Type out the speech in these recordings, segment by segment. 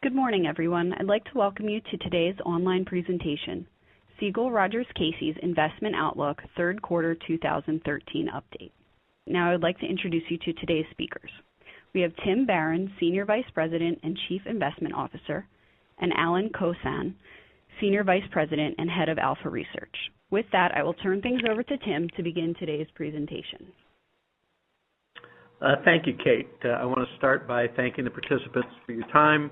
Good morning, everyone. I'd like to welcome you to today's online presentation, Siegel Rogers Casey's Investment Outlook Third Quarter 2013 Update. Now I'd like to introduce you to today's speakers. We have Tim Barron, Senior Vice President and Chief Investment Officer, and Alan Kosan, Senior Vice President and Head of Alpha Research. With that, I will turn things over to Tim to begin today's presentation. Thank you, Kate. I want to start by thanking the participants for your time.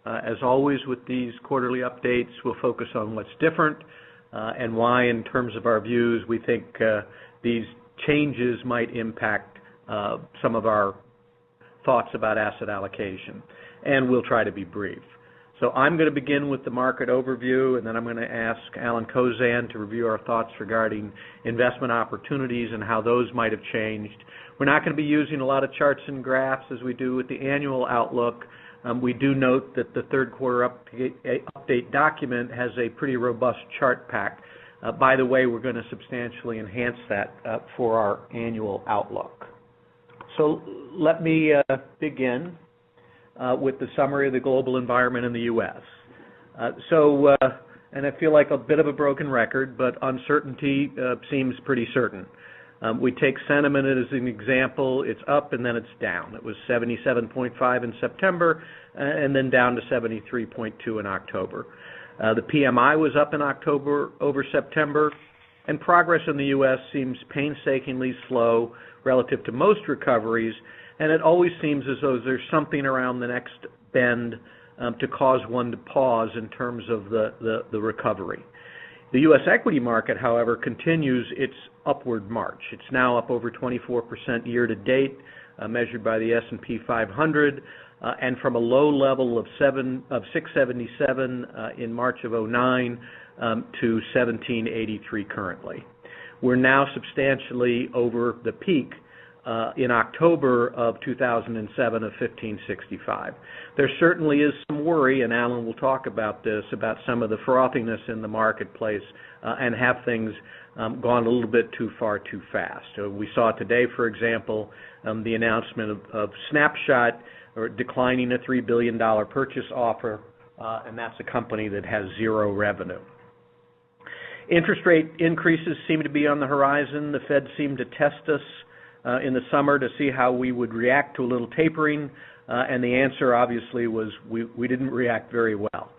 As always with these quarterly updates, we'll focus on what's different and why, in terms of our views, we think these changes might impact some of our thoughts about asset allocation. And we'll try to be brief. So I'm going to begin with the market overview, and then I'm going to ask Alan Kosan to review our thoughts regarding investment opportunities and how those might have changed. We're not going to be using a lot of charts and graphs as we do with the annual outlook. We do note that the third quarter update document has a pretty robust chart pack. By the way, we're going to substantially enhance that for our annual outlook. So let me begin with the summary of the global environment in the U.S. And I feel like a bit of a broken record, but uncertainty seems pretty certain. We take sentiment as an example. It's up and then it's down. It was 77.5 in September and then down to 73.2 in October. The PMI was up in October over September, and progress in the U.S. seems painstakingly slow relative to most recoveries, and it always seems as though there's something around the next bend to cause one to pause in terms of the recovery. The U.S. equity market, however, continues its upward march. It's now up over 24% year to date, measured by the S&P 500, and from a low level of 677 in March of 2009 to 1783 currently. We're now substantially over the peak in October of 2007 of 1565. There certainly is some worry, and Alan will talk about this, about some of the frothiness in the marketplace and have things gone a little bit too far too fast. We saw today, for example, the announcement of Snapshot or declining a $3 billion purchase offer, and that's a company that has zero revenue. Interest rate increases seem to be on the horizon. The Fed seemed to test us in the summer to see how we would react to a little tapering, and the answer obviously was we didn't react very well.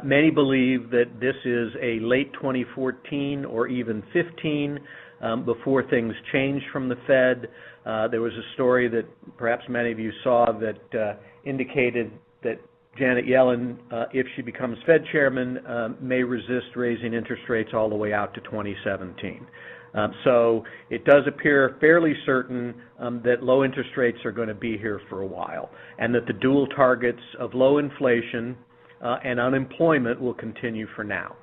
Many believe that this is a late 2014 or even 15 before things change from the Fed. There was a story that perhaps many of you saw that indicated that Janet Yellen, if she becomes Fed chairman, may resist raising interest rates all the way out to 2017. So it does appear fairly certain that low interest rates are going to be here for a while, and that the dual targets of low inflation and unemployment will continue for now.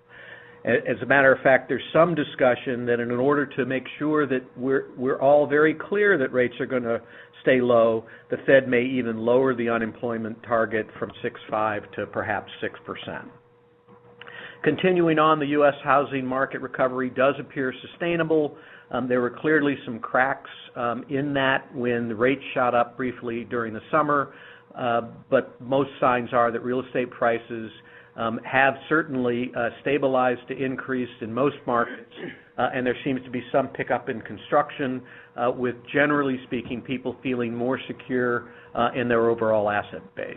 As a matter of fact, there's some discussion that in order to make sure that we're all very clear that rates are going to stay low, the Fed may even lower the unemployment target from 6.5 to perhaps 6%. Continuing on, the U.S. housing market recovery does appear sustainable. There were clearly some cracks in that when the rates shot up briefly during the summer, but most signs are that real estate prices have certainly stabilized to increase in most markets, and there seems to be some pickup in construction, with generally speaking people feeling more secure in their overall asset base.